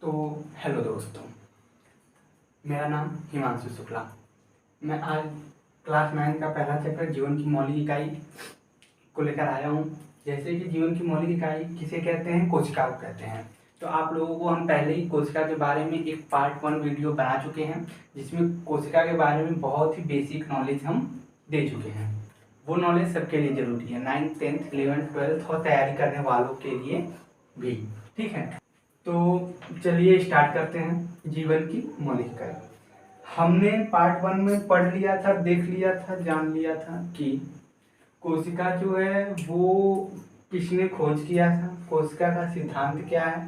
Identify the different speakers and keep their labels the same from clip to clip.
Speaker 1: तो हेलो दोस्तों, मेरा नाम हिमांशु शुक्ला। मैं आज क्लास 9 का पहला चैप्टर जीवन की मौलिक इकाई को लेकर आया हूँ। जैसे कि जीवन की मौलिक इकाई किसे कहते हैं, कोशिका को कहते हैं। तो आप लोगों को हम पहले ही कोशिका के बारे में एक पार्ट 1 वीडियो बना चुके हैं, जिसमें कोशिका के बारे में बहुत ही बेसिक नॉलेज हम दे चुके हैं। वो नॉलेज सबके लिए ज़रूरी है, 9th 10th 11th 12th और तैयारी करने वालों के लिए भी। ठीक है, तो चलिए स्टार्ट करते हैं। जीवन की मौलिक इकाई हमने पार्ट 1 में पढ़ लिया था, देख लिया था, जान लिया था कि कोशिका जो है वो किसने खोज किया था, कोशिका का सिद्धांत क्या है,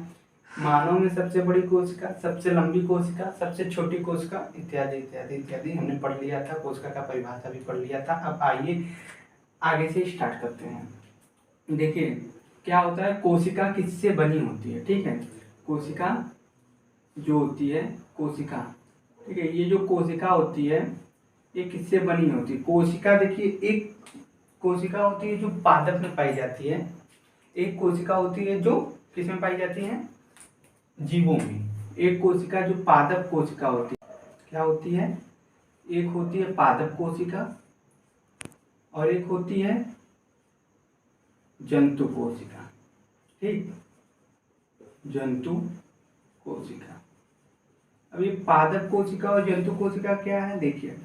Speaker 1: मानव में सबसे बड़ी कोशिका, सबसे लंबी कोशिका, सबसे छोटी कोशिका, इत्यादि इत्यादि इत्यादि हमने पढ़ लिया था। कोशिका का परिभाषा भी पढ़ लिया था। अब आइए आगे से स्टार्ट करते हैं। देखिए क्या होता है, कोशिका किससे बनी होती है। ठीक है, कोशिका जो होती है, कोशिका, ठीक है, ये जो कोशिका होती है ये किससे बनी होती है। कोशिका देखिए, एक कोशिका होती है जो पादप में पाई जाती है, एक कोशिका होती है जो किस में पाई जाती है, जीवों में। एक कोशिका जो पादप कोशिका होती है, क्या होती है, एक होती है पादप कोशिका और एक होती है जंतु कोशिका। ठीक, जंतु कोशिका। अब ये पादप कोशिका और जंतु कोशिका क्या है, देखिए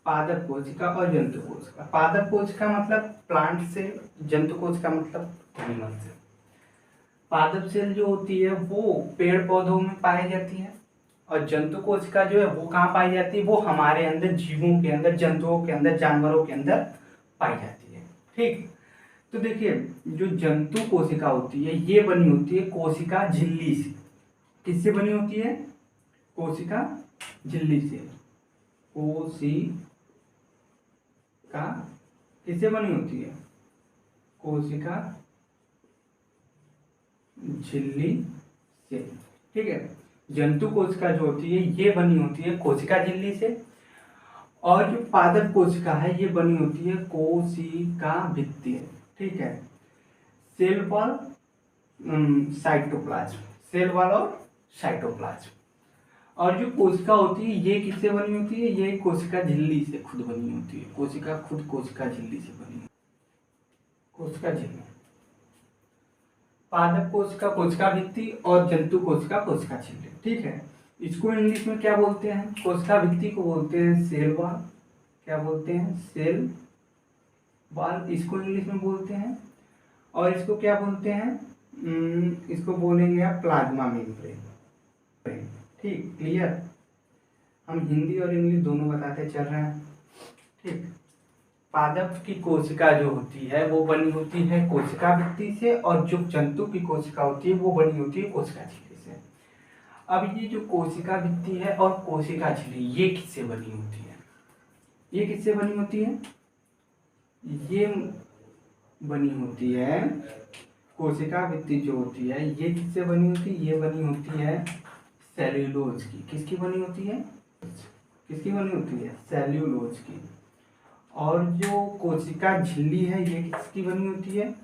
Speaker 1: पादप कोशिका और जंतु कोशिका। पादप कोशिका मतलब प्लांट से, जंतु कोशिका मतलब एनिमल से। पादप सेल जो होती है वो पेड़ पौधों में पाई जाती है और जंतु कोशिका जो है वो कहाँ पाई जाती है, वो हमारे अंदर, जीवों के अंदर, जंतुओं के अंदर, जानवरों के अंदर पाई जाती है। ठीक, तो देखिए जो जंतु कोशिका होती है ये बनी होती है कोशिका झिल्ली से। किससे बनी होती है, कोशिका झिल्ली से। कोशिका किससे बनी होती है, कोशिका झिल्ली से। ठीक है, जंतु कोशिका जो होती है ये बनी होती है कोशिका झिल्ली से और जो पादप कोशिका है ये बनी होती है कोशिका भित्ति। ठीक है, cell wall, cytoplasm, cell wall और साइटोप्लाज्म। और जो कोशिका होती है ये किससे बनी होती है, ये कोशिका झिल्ली से खुद बनी होती है। कोशिका खुद कोशिका झिल्ली से बनी, कोशिका झिल्ली। पादप कोशिका कोशिका भित्ति और जंतु कोशिका कोशिका झिल्ली। ठीक है, इसको इंग्लिश में क्या बोलते हैं, कोशिका भित्ति को बोलते हैं सेल वॉल। क्या बोलते हैं, सेल वॉल इसको इंग्लिश में बोलते हैं। और इसको क्या बोलते हैं, इसको बोलेंगे आप प्लाज्मा मेम्ब्रेन। ठीक, क्लियर। हम हिंदी और इंग्लिश दोनों बताते चल रहे हैं। ठीक, पादप की कोशिका जो होती है वो बनी होती है कोशिका भित्ति से और जो जंतु की कोशिका होती है वो बनी होती है कोशिका झिल्ली से। अब ये जो कोशिका भित्ति है और कोशिका झिल्ली ये किससे बनी होती है, ये किससे बनी होती है, ये बनी होती है, कोशिका भित्ति जो होती है ये किससे बनी होती है, ये बनी होती है सेल्यूलोज की। किसकी बनी होती है, किसकी बनी होती है, सेल्यूलोज की। और जो कोशिका झिल्ली है ये किसकी बनी होती है,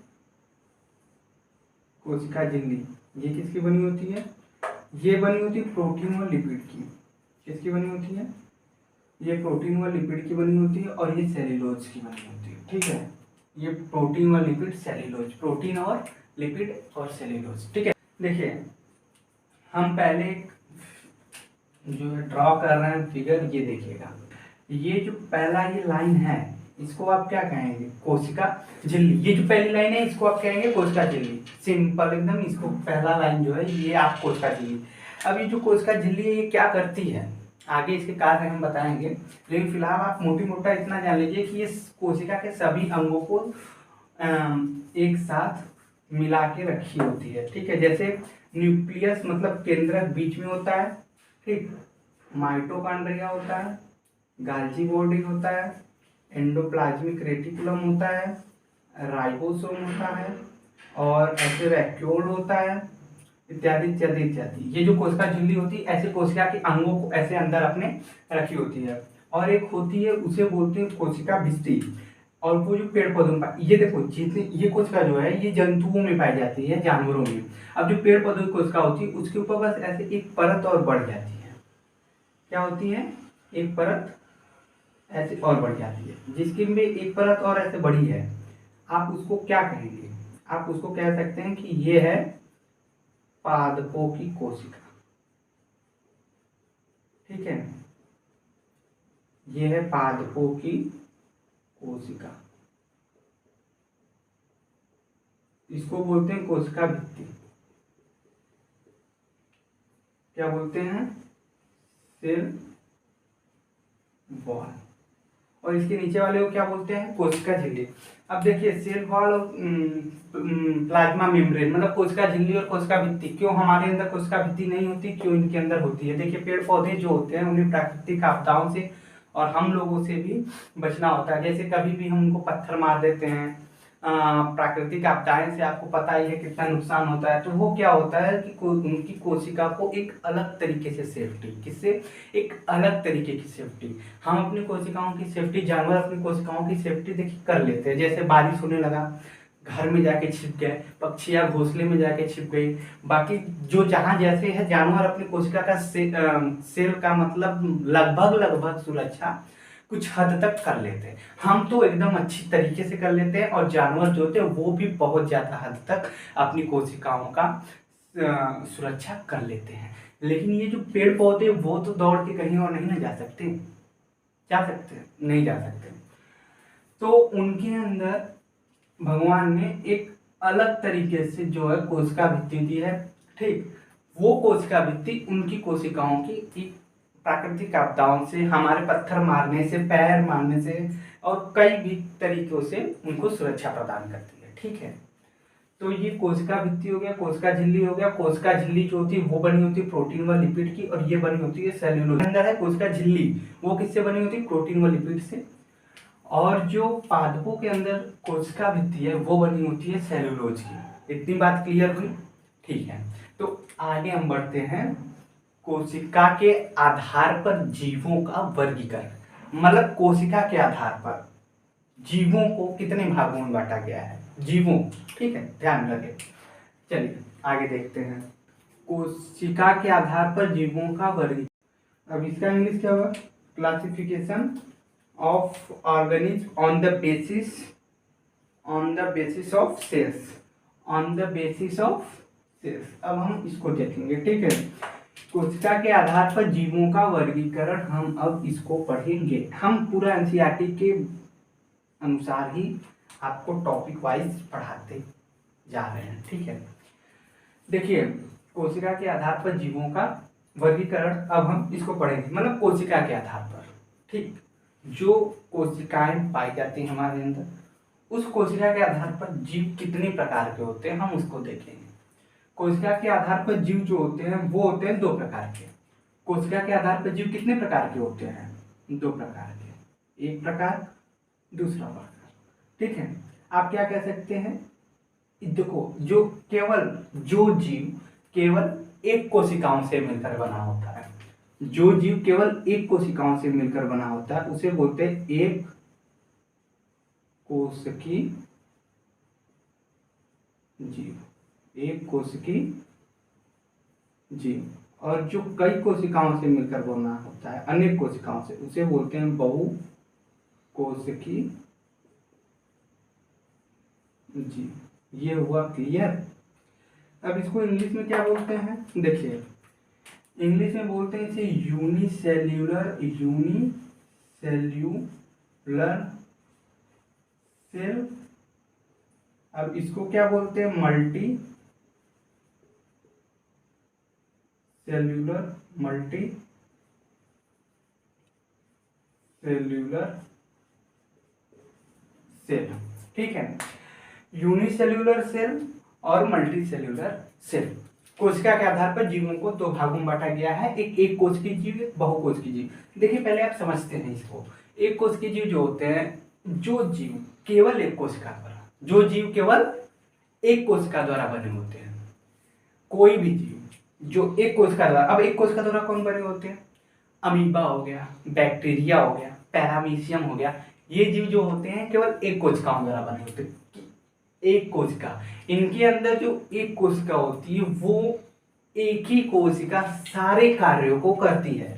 Speaker 1: कोशिका झिल्ली ये किसकी बनी होती है, ये बनी होती है प्रोटीन और लिपिड की। किसकी बनी होती है, ये प्रोटीन व लिपिड की बनी होती है और ये सेल्यूलोज की बनी होती है। ठीक है, ये प्रोटीन व लिपिड, सेल्यूलोज, प्रोटीन और लिपिड और सेल्यूलोज। ठीक है, देखिए हम पहले जो ड्रॉ कर रहे हैं फिगर, ये देखिएगा, ये जो पहला ये लाइन है इसको आप क्या कहेंगे, कोशिका झिल्ली। ये जो पहली लाइन है इसको आप कहेंगे कोशिका झिल्ली, सिंपल एकदम। इसको पहला लाइन जो है ये आप कोशिका झिल्ली। अब ये जो कोशिका झिल्ली है ये क्या करती है, आगे इसके कार्य हम बताएंगे, लेकिन फिलहाल आप मोटी मोटा इतना जान लीजिए कि ये कोशिका के सभी अंगों को एक साथ मिला के रखी होती है। ठीक है, जैसे न्यूक्लियस मतलब केंद्रक बीच में होता है, ठीक, माइटोकॉन्ड्रिया होता है, गाल्जी बॉडी होता है, एंडोप्लाज्मिक रेटिकुलम होता है, राइबोसोम होता है और ऐसे वैक्यूल होता है, इत्यादि इत्यादि इत्यादि। ये जो कोशिका झिल्ली होती है ऐसे कोशिका के अंगों को ऐसे अंदर अपने रखी होती है। और एक होती है उसे बोलते हैं कोशिका भित्ति और वो जो पेड़ पौधों में ये देखो जितने ये कोशिका जो है ये जंतुओं में पाई जाती है, जानवरों में। अब जो पेड़ पौधों की कोशिका होती है उसके ऊपर बस ऐसे एक परत और बढ़ जाती है। क्या होती है? एक परत ऐसे और बढ़ जाती है, जिसकी में एक परत और ऐसे बड़ी है। आप उसको क्या कहेंगे? आप उसको कह सकते हैं कि ये है पादपों की कोशिका। ठीक है, ये है पादपों की कोशिका। इसको बोलते हैं कोशिका भित्ति। क्या बोलते हैं? Cell wall. और इसके नीचे वाले को क्या बोलते हैं? कोशिका झिल्ली। अब देखिए सेल वॉल और प्लाज्मा मेम्ब्रेन, मतलब कोशिका झिल्ली और कोशिका भित्ति। क्यों हमारे अंदर कोशिका भित्ति नहीं होती, क्यों इनके अंदर होती है? देखिए पेड़ पौधे जो होते हैं उन्हें प्राकृतिक आपदाओं से और हम लोगों से भी बचना होता है। जैसे कभी भी हम उनको पत्थर मार देते हैं, प्राकृतिक आपदाएं से आपको पता ही है कितना नुकसान होता है। तो वो क्या होता है कि उनकी कोशिका को एक अलग तरीके से सेफ्टी, किससे? एक अलग तरीके की सेफ्टी। हम अपनी कोशिकाओं की सेफ्टी, जानवर अपनी कोशिकाओं की सेफ्टी देखिए कर लेते हैं। जैसे बारिश होने लगा, घर में जाके छिप गए, पक्षियां घोंसले में जाके छिप गई। बाकी जो जहां जैसे है जानवर अपनी कोशिका का सेल का मतलब लगभग लगभग सुरक्षा कुछ हद तक कर लेते हैं। हम तो एकदम अच्छी तरीके से कर लेते हैं, और जानवर जो होते हैं वो भी बहुत ज्यादा हद तक अपनी कोशिकाओं का सुरक्षा कर लेते हैं। लेकिन ये जो पेड़ पौधे वो तो दौड़ के कहीं और नहीं ना जा सकते। जा सकते हैं? नहीं जा सकते। तो उनके अंदर भगवान ने एक अलग तरीके से जो है कोशिका भित्ति दी है। ठीक, वो कोशिका भित्ति उनकी कोशिकाओं की एक प्राकृतिक आपदाओं से, हमारे पत्थर मारने से, पैर मारने से और कई भी तरीकों से उनको सुरक्षा प्रदान करती है। ठीक है, तो ये कोशिका भित्ति हो गया, कोशिका झिल्ली हो गया। कोशिका झिल्ली जो होती है वो बनी होती है प्रोटीन व लिपिड की, और ये बनी होती है सेल्यूलोज। अंदर है कोशिका झिल्ली, वो किससे बनी होती है? प्रोटीन व लिपिड से। और जो पादपों के अंदर कोशिका भित्ति है वो बनी होती है सेल्यूलोज की। इतनी बात क्लियर हुई? ठीक है, तो आगे हम बढ़ते हैं। कोशिका के आधार पर जीवों का वर्गीकरण, मतलब कोशिका के आधार पर जीवों को कितने भागों में बांटा गया है? जीवों, ठीक है, ध्यान रखें। चलिए आगे देखते हैं। कोशिका के आधार पर जीवों का वर्गीकरण। अब इसका इंग्लिश क्या होगा? Classification of organism on the basis of cells. On the basis of cells. अब हम इसको देखेंगे। ठीक है, कोशिका के आधार पर जीवों का वर्गीकरण हम अब इसको पढ़ेंगे। हम पूरा एनसीईआरटी के अनुसार ही आपको टॉपिक वाइज पढ़ाते जा रहे हैं। ठीक है, देखिए कोशिका के आधार पर जीवों का वर्गीकरण अब हम इसको पढ़ेंगे, मतलब कोशिका के आधार पर। ठीक, जो कोशिकाएं पाई जाती हैं हमारे अंदर, उस कोशिका के आधार पर जीव कितने प्रकार के होते हैं हम उसको देखेंगे। कोशिका के आधार पर जीव जो होते हैं वो होते हैं 2 प्रकार के। कोशिका के आधार पर जीव कितने प्रकार के होते हैं? 2 प्रकार के। एक प्रकार, दूसरा प्रकार। ठीक है, आप क्या कह सकते हैं? देखो जो जीव केवल एक कोशिकाओं से मिलकर बना होता है, जो जीव केवल एक कोशिकाओं से मिलकर बना होता है उसे बोलते हैं एक कोशिकी जीव। एक कोशिकी जीव। और जो कई कोशिकाओं से मिलकर बना होता है, अनेक कोशिकाओं से, उसे बोलते हैं बहु कोशिकी जीव। ये हुआ क्लियर? अब इसको इंग्लिश में क्या बोलते हैं? देखिए इंग्लिश में बोलते हैं इसे यूनिसेल्यूलर सेल। अब इसको क्या बोलते हैं? Multicellular cell. ठीक है, यूनिसेल्यूलर सेल और मल्टी सेल्यूलर सेल। कोशिका के आधार पर जीवों को 2 भागों में बांटा गया है, एक कोशिकीय जीव, एक बहुकोशिकीय जीव। देखिए पहले आप समझते हैं इसको। एक कोशिकीय जीव जो होते हैं, जो जीव केवल एक कोशिका द्वारा बने होते हैं। कोई भी जीव जो एक कोशिका द्वारा, अब एक कोशिका द्वारा कौन बने होते हैं? अमीबा हो गया, बैक्टीरिया हो गया, पैरामीशियम हो गया, ये जीव जो होते हैं केवल एक कोशिकाओं द्वारा बने होते हैं। एक कोशिका, इनके अंदर जो एक कोशिका होती है वो एक ही कोशिका सारे कार्यों को करती है।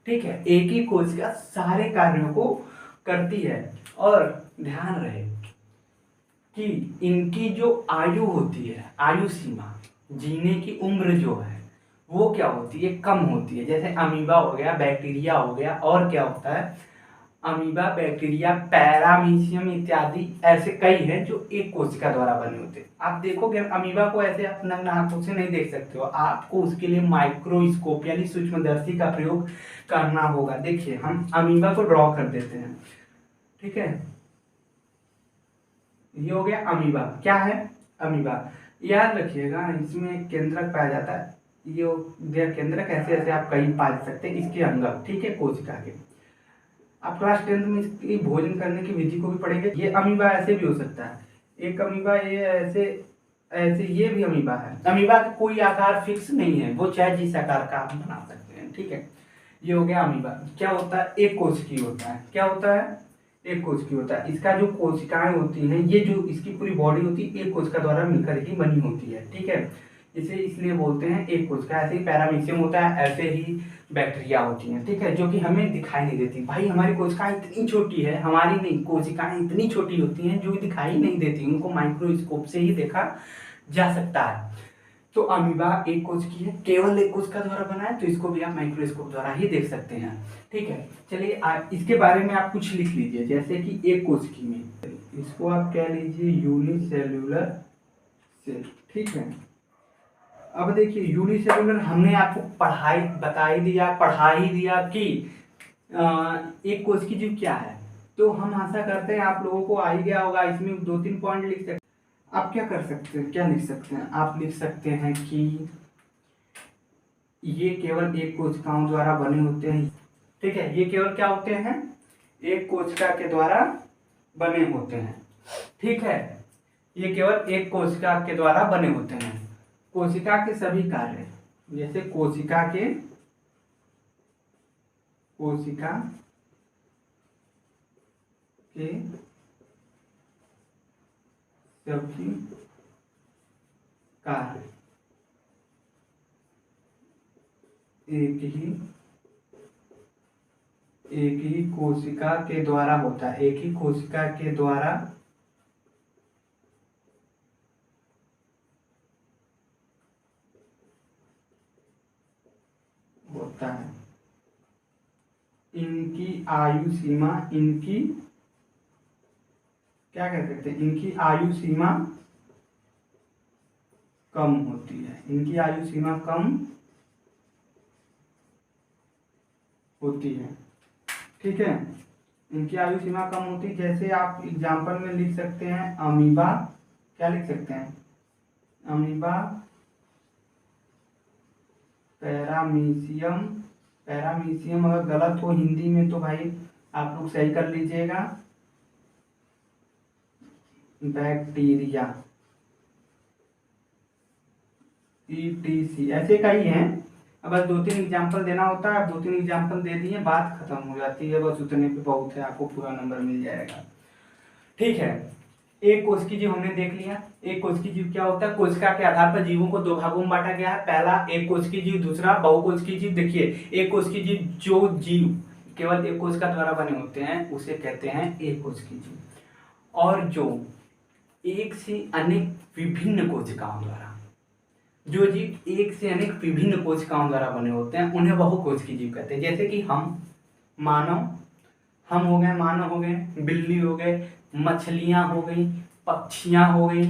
Speaker 1: ठीक है, एक ही कोशिका सारे कार्यों को करती है। और ध्यान रहे कि इनकी जो आयु होती है, आयु सीमा, जीने की उम्र जो है वो क्या होती है, कम होती है। जैसे अमीबा हो गया, बैक्टीरिया हो गया, और क्या होता है, अमीबा, बैक्टीरिया, पैरामीशियम इत्यादि ऐसे कई हैं जो एक कोशिका द्वारा बने होते हैं। आप देखोगे अमीबा को ऐसे अपना आंखों से नहीं देख सकते हो, आपको उसके लिए माइक्रोस्कोप यानी सूक्ष्मदर्शी का प्रयोग करना होगा। देखिए हम अमीबा को ड्रॉ कर देते हैं। ठीक है, ये हो गया अमीबा। क्या है अमीबा, याद रखिएगा इसमें केंद्रक पाया जाता है। ये हो गया केंद्रक, ऐसे ऐसे आप कहीं पा सकते हैं इसके अंदर। ठीक है, कोशिका के आप क्लास 10th में इसकी भोजन करने की विधि को भी पढ़ेंगे। ये अमीबा ऐसे भी हो सकता है, एक अमीबा ये ऐसे ऐसे, ये भी अमीबा है। अमीबा का कोई आकार फिक्स नहीं है, वो चाहे जिस आकार का आप बना सकते हैं। ठीक है, ये हो गया अमीबा। क्या होता है, एक कोशिकीय होता है। क्या होता है, एक कोशिकीय होता है। इसका जो कोशिकाएं होती हैं, ये जो इसकी पूरी बॉडी होती है एक कोशिका द्वारा मिलकर ही बनी होती है। ठीक है, इसे इसलिए बोलते हैं एक कोशिका। ऐसे ही पैरामीशियम होता है, ऐसे ही बैक्टीरिया होती हैं। ठीक है, जो कि हमें दिखाई नहीं देती। भाई हमारी कोशिकाएं इतनी छोटी है, हमारी नहीं, कोशिकाएं इतनी छोटी होती हैं जो दिखाई नहीं देती, उनको माइक्रोस्कोप से ही देखा जा सकता है। तो अमीबा एक कोशिकीय है, केवल एक कोशिका द्वारा बना है, तो इसको भी आप माइक्रोस्कोप द्वारा ही देख सकते हैं। ठीक है, चलिए इसके बारे में आप कुछ लिख लीजिए। जैसे कि एक कोशिकी में, इसको आप कह लीजिए यूनिसेल्यूलर सेल। ठीक है, अब देखिए यूनिसेलुलर हमने आपको पढ़ा ही दिया कि एक कोशिकीय जीव क्या है। तो हम आशा करते हैं आप लोगों को आ ही गया होगा। इसमें 2-3 पॉइंट लिख सकते हैं। आप क्या कर सकते हैं, क्या लिख सकते हैं, आप लिख सकते हैं कि ये केवल एक कोशिकाओं द्वारा बने होते हैं। ठीक है, ये केवल क्या होते हैं, एक कोशिका के द्वारा बने होते हैं। ठीक है, ये केवल एक कोशिका के द्वारा बने होते हैं। कोशिका के सभी कार्य, जैसे कोशिका के सभी कार्य एक ही कोशिका के द्वारा होता है। एक ही कोशिका के द्वारा होता है। इनकी आयु सीमा, इनकी क्या कह सकते हैं, इनकी आयु सीमा कम होती है। इनकी आयु सीमा कम होती है। ठीक है, इनकी आयु सीमा कम होती है। जैसे आप एग्जाम्पल में लिख सकते हैं अमीबा, क्या लिख सकते हैं, अमीबा, पैरामीशियम। पैरामीशियम अगर गलत हो हिंदी में तो भाई आप लोग सही कर लीजिएगा। बैक्टीरिया, ETC ऐसे कई हैं। अब बस 2-3 एग्जाम्पल देना होता है, 2-3 एग्जाम्पल दे दिए, बात खत्म हो जाती है। बस उतने पे बहुत है, आपको पूरा नंबर मिल जाएगा। ठीक है, एक कोशिकीय जीव हमने देख लिया। एक कोशिकीय जीव क्या होता है, कोशिका के आधार पर जीवों को 2 भागों में बांटा गया है। पहला एक कोशिकीय जीव, दूसरा बहुकोशिकीय जीव। देखिए एक कोशिकीय जीव, जो जीव केवल एक कोशिका द्वारा बने होते हैं उसे कहते हैं एक कोशिकीय जीव। और जो एक से अनेक विभिन्न कोशिकाओं द्वारा, जो जीव एक से अनेक विभिन्न कोशिकाओं द्वारा बने होते हैं उन्हें बहुकोशिकीय जीव कहते हैं। जैसे कि हम मानव, हम हो गए, मानव हो गए, बिल्ली हो गए, मछलियां हो गई, पक्षियां हो गई,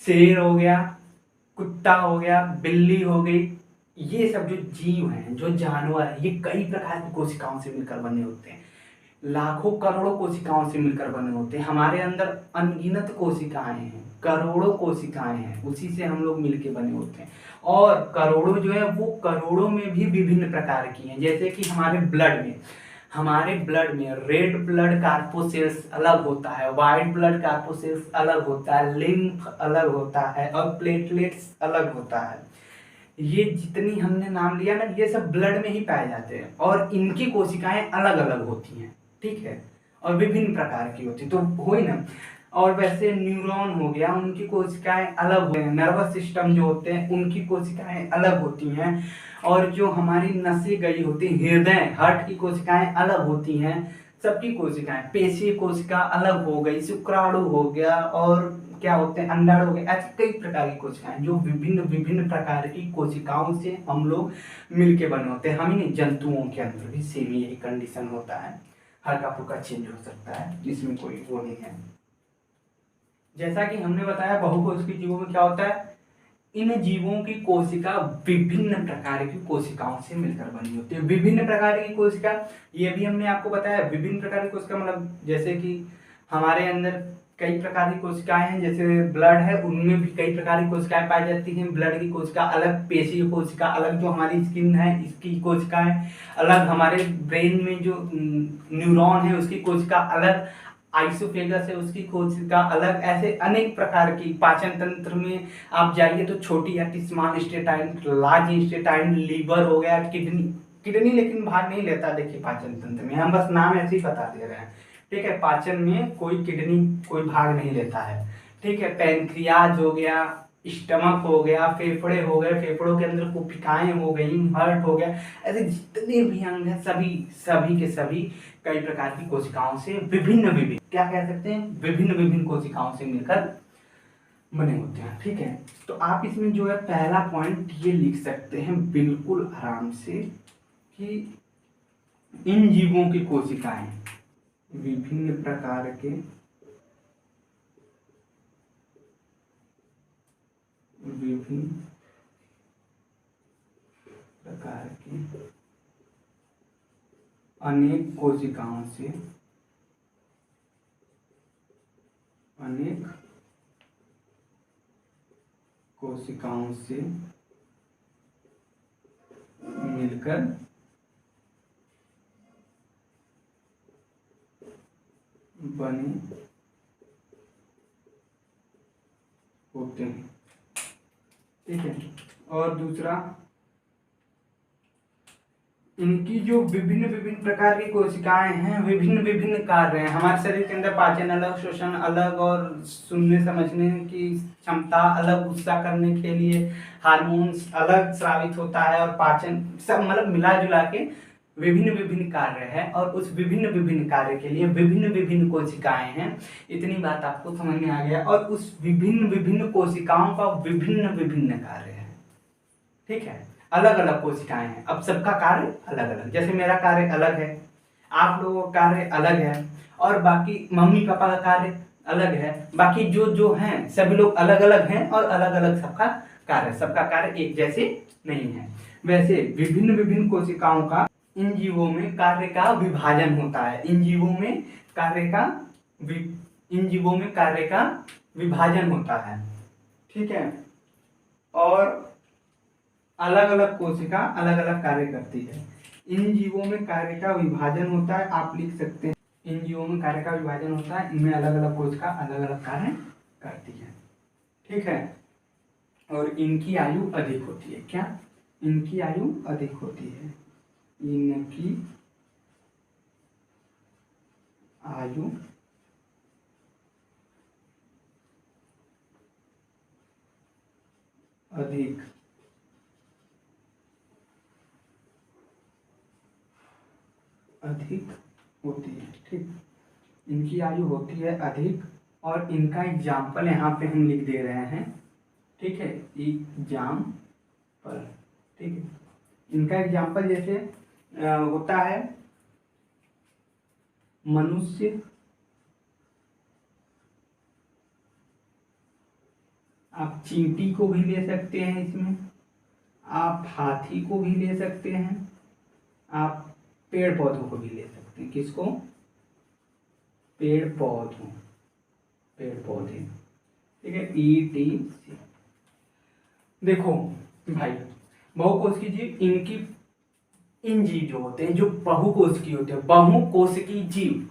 Speaker 1: शेर हो गया, कुत्ता हो गया, बिल्ली हो गई। ये सब जो जीव हैं, जो जानवर हैं, ये कई प्रकार की कोशिकाओं से मिलकर बने होते हैं। लाखों करोड़ों कोशिकाओं से मिलकर बने होते हैं। हमारे अंदर अनगिनत कोशिकाएं हैं, करोड़ों कोशिकाएं हैं, उसी से हम लोग मिलके बने होते हैं। और करोड़ों जो है वो करोड़ों में भी विभिन्न प्रकार की हैं। जैसे कि हमारे ब्लड में रेड ब्लड कार्पोसेल्स अलग होता है, व्हाइट ब्लड कार्पोसेल्स अलग होता है, लिम्फ अलग होता है और प्लेटलेट्स अलग होता है। ये जितनी हमने नाम लिया ना, ये सब ब्लड में ही पाए जाते हैं और इनकी कोशिकाएं अलग अलग होती हैं। ठीक है, और विभिन्न प्रकार की होती है, तो हुई ना। और वैसे न्यूरॉन हो गया, उनकी कोशिकाएं अलग होती हैं, नर्वस सिस्टम जो होते हैं उनकी कोशिकाएं अलग होती हैं, और जो हमारी नसें गई होती हैं, हृदय हार्ट की कोशिकाएं अलग होती हैं, सबकी कोशिकाएं, पेशी कोशिका अलग हो गई, शुक्राणु हो गया, और क्या होते हैं अंडाणु हो गए, ऐसे कई प्रकार की कोशिकाएं जो विभिन्न विभिन्न प्रकार की कोशिकाओं से हम लोग मिलके बने होते हैं। हम ही नहीं, जंतुओं के अंदर भी सेम यही कंडीशन होता है, हल्का फुल्का चेंज हो सकता है, इसमें कोई वो नहीं है। जैसा कि हमने बताया बहुकोशिकीय जीवों में क्या होता है, इन जीवों की कोशिका विभिन्न प्रकार की कोशिकाओं से मिलकर बनी होती है। विभिन्न प्रकार की कोशिका, ये भी हमने आपको बताया, विभिन्न प्रकार की कोशिका मतलब जैसे कि हमारे अंदर कई प्रकार की कोशिकाएं हैं, जैसे ब्लड है उनमें भी कई प्रकार की कोशिकाएं पाई जाती हैं। ब्लड की कोशिका अलग, पेशी की कोशिका अलग, जो हमारी स्किन है इसकी कोशिकाएं अलग, हमारे ब्रेन में जो न्यूरॉन है उसकी कोशिका अलग, आइसोफेगस है उसकी कोशिका अलग, ऐसे अनेक प्रकार की। पाचन तंत्र में आप जाइए तो छोटी हड्डी, small intestine, large intestine, liver हो गया, किडनी, किडनी लेकिन भाग नहीं लेता देखिए पाचन तंत्र में, हम बस नाम ऐसे ही बता दे रहे हैं, ठीक है। पाचन में कोई किडनी कोई भाग नहीं लेता है, ठीक है। पैंक्रियाज हो गया, स्टमक हो गया, फेफड़े हो गए, फेफड़ों के अंदर कोशिकाएं हो गई, हार्ट हो गया, ऐसे जितने भी अंग हैं सभी सभी के सभी कई प्रकार की कोशिकाओं से विभिन्न विभिन्न, क्या कह सकते हैं, विभिन्न विभिन्न कोशिकाओं से मिलकर बने होते हैं, ठीक है। तो आप इसमें जो है पहला पॉइंट ये लिख सकते हैं बिल्कुल आराम से कि इन जीवों की कोशिकाएं विभिन्न प्रकार के विभिन्न प्रकार की अनेक कोशिकाओं से मिलकर बने होते हैं, ठीक है। और दूसरा, इनकी जो विभिन्न विभिन्न प्रकार की कोशिकाएं हैं, विभिन्न विभिन्न कार्य हैं। हमारे शरीर के अंदर पाचन अलग, श्वसन अलग, और सुनने समझने की क्षमता अलग, गुस्सा करने के लिए हार्मोन्स अलग स्रावित होता है, और पाचन सब मतलब मिला जुला के विभिन्न विभिन्न कार्य है, और उस विभिन्न विभिन्न कार्य के लिए विभिन्न विभिन्न कोशिकाएं हैं। इतनी बात आपको समझ में आ गया। और उस विभिन्न विभिन्न कोशिकाओं का विभिन्न विभिन्न कार्य है, ठीक है। अलग अलग कोशिकाएं हैं, अब सबका कार्य अलग अलग, जैसे मेरा कार्य अलग है, आप लोगों का कार्य अलग है, और बाकी मम्मी पापा का कार्य अलग है, बाकी जो जो हैं सभी लोग अलग अलग हैं, और अलग अलग सबका कार्य एक जैसे नहीं है। वैसे विभिन्न विभिन्न कोशिकाओं का इन जीवों में कार्य का विभाजन होता है, इन जीवों में कार्य का विभाजन होता है, ठीक है। और अलग अलग कोशिका अलग अलग कार्य करती है। इन जीवों में कार्य का विभाजन होता है, आप लिख सकते हैं इन जीवों में कार्य का विभाजन होता है, इनमें अलग अलग कोशिका अलग अलग कार्य करती है, ठीक है। और इनकी आयु अधिक होती है, क्या, इनकी आयु अधिक होती है, इनकी आयु अधिक होती है, ठीक। इनकी आयु होती है अधिक, और इनका एग्जाम्पल यहाँ पे हम लिख दे रहे हैं, ठीक है, एग्जाम्पल, ठीक है। इनका एग्जाम्पल जैसे होता है मनुष्य, आप चींटी को भी ले सकते हैं इसमें, आप हाथी को भी ले सकते हैं, आप पेड़ पौधों को भी ले सकते हैं। किसको, पेड़ पौधे, ठीक है, ETC। देखो भाई, बहुकोशिकीय जीव, इन जीव जो होते हैं जो बहुकोशिकीय होते हैं, बहुकोशिकीय जीव,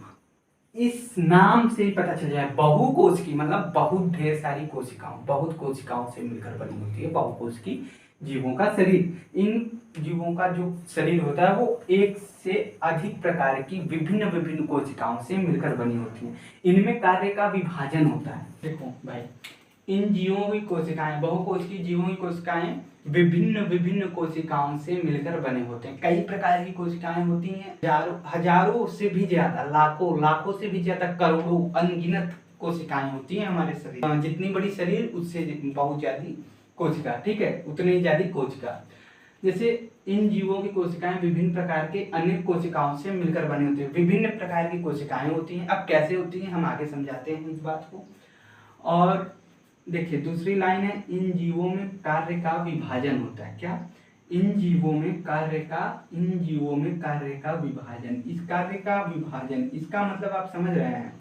Speaker 1: इस नाम से ही पता चल जाए, बहुकोशिकीय मतलब बहुत ढेर सारी कोशिकाओं, बहुत कोशिकाओं से मिलकर बनी होती है बहुकोशिकीय जीवों का शरीर। इन जीवों का जो शरीर होता है वो एक से अधिक प्रकार की विभिन्न विभिन्न कोशिकाओं से मिलकर बनी होती है। इनमें कार्य का विभाजन होता है। देखो भाई, इन जीवों की कोशिकाएं, बहुकोशिकीय जीवों की कोशिकाएं विभिन्न विभिन्न कोशिकाओं से मिलकर बने होते हैं। कई प्रकार की कोशिकाएं होती हैं, हजारों से भी ज्यादा, लाखों से भी ज्यादा, करोड़ों, अनगिनत कोशिकाएं होती हैं हमारे शरीर। जितनी बड़ी शरीर उससे बहुत ज्यादा कोशिका, ठीक है, उतनी ज्यादा कोशिका। जैसे इन जीवों की कोशिकाएं विभिन्न प्रकार के अनेक कोशिकाओं से मिलकर बनी होती है। विभिन्न प्रकार की कोशिकाएं होती हैं। अब कैसे होती हैं हम आगे समझाते हैं इस बात को। और देखिए दूसरी लाइन है, इन जीवों में कार्य का विभाजन होता है। क्या? इन जीवों में कार्य का विभाजन। इस कार्य का विभाजन, इसका मतलब आप समझ रहे हैं।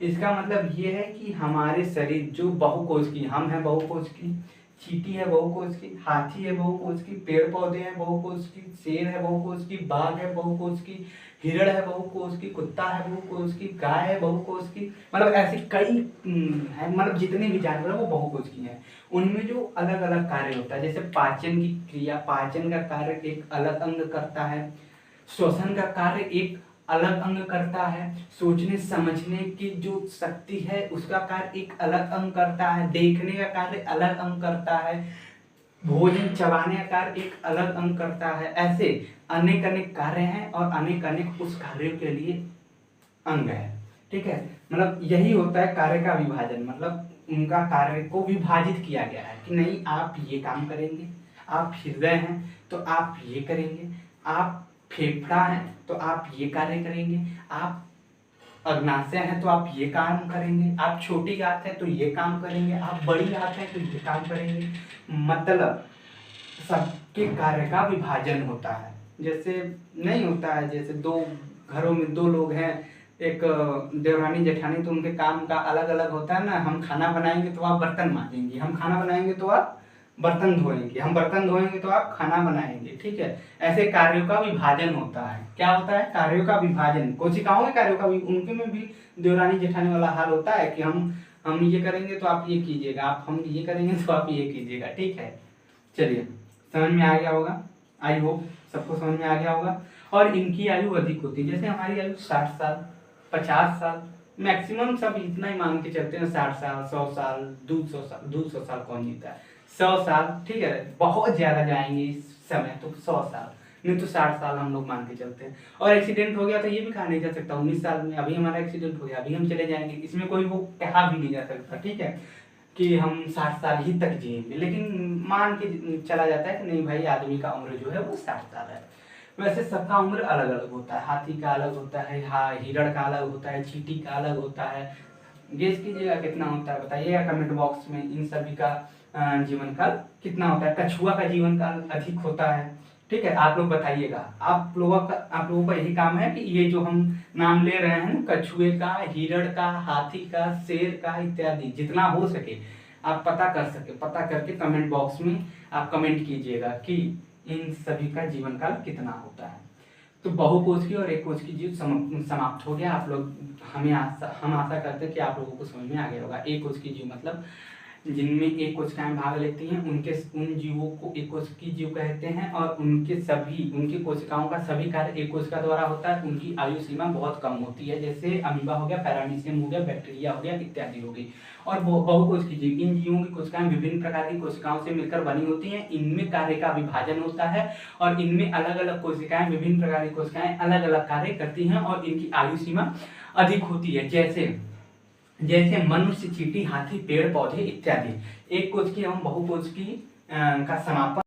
Speaker 1: इसका मतलब ये है कि हमारे शरीर जो बहुकोशिकीय, हम हैं बहुकोशिकीय, चींटी है बहुकोशिकीय, हाथी है बहुकोशिकीय, पेड़ पौधे हैं बहुकोशिकीय, शेर है बहुकोशिकीय, बाघ है बहुकोशिकीय, हिरण है बहुकोशिकीय, कुत्ता है बहुकोशिकीय, गाय है बहुकोशिकीय, मतलब ऐसे कई है, मतलब जितने भी जानवर है वो बहुकोशिकीय हैं। उनमें जो अलग अलग कार्य होता है, जैसे पाचन की क्रिया, पाचन का कार्य एक अलग अंग करता है, श्वसन का कार्य एक अलग अंग करता है, सोचने समझने की जो शक्ति है उसका कार्य एक अलग अंग करता है, देखने का कार्य अलग अंग करता है, भोजन चबाने का कार्य एक अलग अंग करता है। ऐसे अनेक अनेक कार्य हैं और अनेक अनेक उस कार्यों के लिए अंग है। ठीक है, मतलब यही होता है कार्य का विभाजन। मतलब उनका कार्य को विभाजित किया गया है कि नहीं आप ये काम करेंगे, आप हृदय हैं तो आप ये करेंगे, आप फेफड़ा है तो आप ये कार्य करेंगे, आप अग्नाशय है तो आप ये काम करेंगे, आप छोटी आंत है तो ये काम करेंगे, आप बड़ी आंत है तो ये काम करेंगे। मतलब सबके कार्य का विभाजन होता है। जैसे नहीं होता है, जैसे दो घरों में दो लोग हैं, एक देवरानी जेठानी, तो उनके काम का अलग अलग होता है ना। हम खाना बनाएंगे तो आप बर्तन मांजेंगे, हम खाना बनाएंगे तो आप बर्तन धोएंगे, हम बर्तन धोएंगे तो आप खाना बनाएंगे। ठीक है, ऐसे कार्यों का विभाजन होता है। क्या होता है? कार्यों का विभाजन। कोशिकाओं के कार्यों का भी, उनके में भी देवरानी जेठानी वाला हाल होता है कि हम ये करेंगे तो आप ये कीजिएगा, आप हम ये करेंगे तो आप ये कीजिएगा। ठीक है, चलिए समझ में आ गया होगा, आई होप सबको समझ में आ गया होगा। और इनकी आयु अधिक होती है, जैसे हमारी आयु 60 साल, 50 साल, मैक्सिमम सब इतना ही मान के चलते हैं, 60 साल, 100 साल, 200 साल कौन जीता है, 100 साल। ठीक है, बहुत ज्यादा जाएंगे इस समय तो 100 साल, नहीं तो 60 साल हम लोग मान के चलते हैं। और एक्सीडेंट हो गया तो ये भी कहा नहीं जा सकता 19 साल में अभी हमारा एक्सीडेंट हो गया, अभी हम चले जाएंगे, इसमें कोई वो कहा भी नहीं जा सकता। ठीक है, कि हम 60 साल ही तक जिएंगे, लेकिन मान के चला जाता है कि नहीं भाई आदमी का उम्र जो है वो 60 साल है। वैसे सबका उम्र अलग अलग होता है, हाथी का अलग होता है, हिरण का अलग होता है, चींटी का अलग होता है। गेस कीजिएगा कितना होता है, बताइएगा कमेंट बॉक्स में। इन सभी का जीवन काल कितना होता है? कछुआ का जीवन काल अधिक होता है। ठीक है, आप लोग बताइएगा। आप लोगों का यही काम है कि ये जो हम नाम ले रहे हैं, कछुए का, हिरण का, हाथी का, शेर का इत्यादि, जितना हो सके आप पता करके कमेंट बॉक्स में आप कमेंट कीजिएगा कि इन सभी का जीवन काल कितना होता है। तो बहुकोशिकीय और एक कोशिकीय जीव समाप्त हो गया। आप लोग हम आशा करते हैं कि आप लोगों को समझ में आ गया होगा। एक कोशिकीय जीव मतलब जिनमें एक कोशिकाएं भाग लेती हैं, उन जीवों को एक कोशिकीय जीव कहते हैं। और उनकी कोशिकाओं का सभी कार्य एक कोशिका द्वारा होता है। उनकी आयु सीमा बहुत कम होती है, जैसे अमीबा हो गया, पैरामीशियम हो गया, बैक्टीरिया हो गया इत्यादि हो गई। और बहुकोशिकीय जीव, इन जीवों की कोशिकाएं विभिन्न प्रकार की कोशिकाओं से मिलकर बनी होती हैं। इनमें कार्य का विभाजन होता है और इनमें अलग अलग कोशिकाएं, विभिन्न प्रकार की कोशिकाएं अलग अलग कार्य करती हैं और इनकी आयु सीमा अधिक होती है। जैसे मनुष्य, चींटी, हाथी, पेड़ पौधे इत्यादि। एक कोशिकीय एवं बहुकोशिकीय का समापन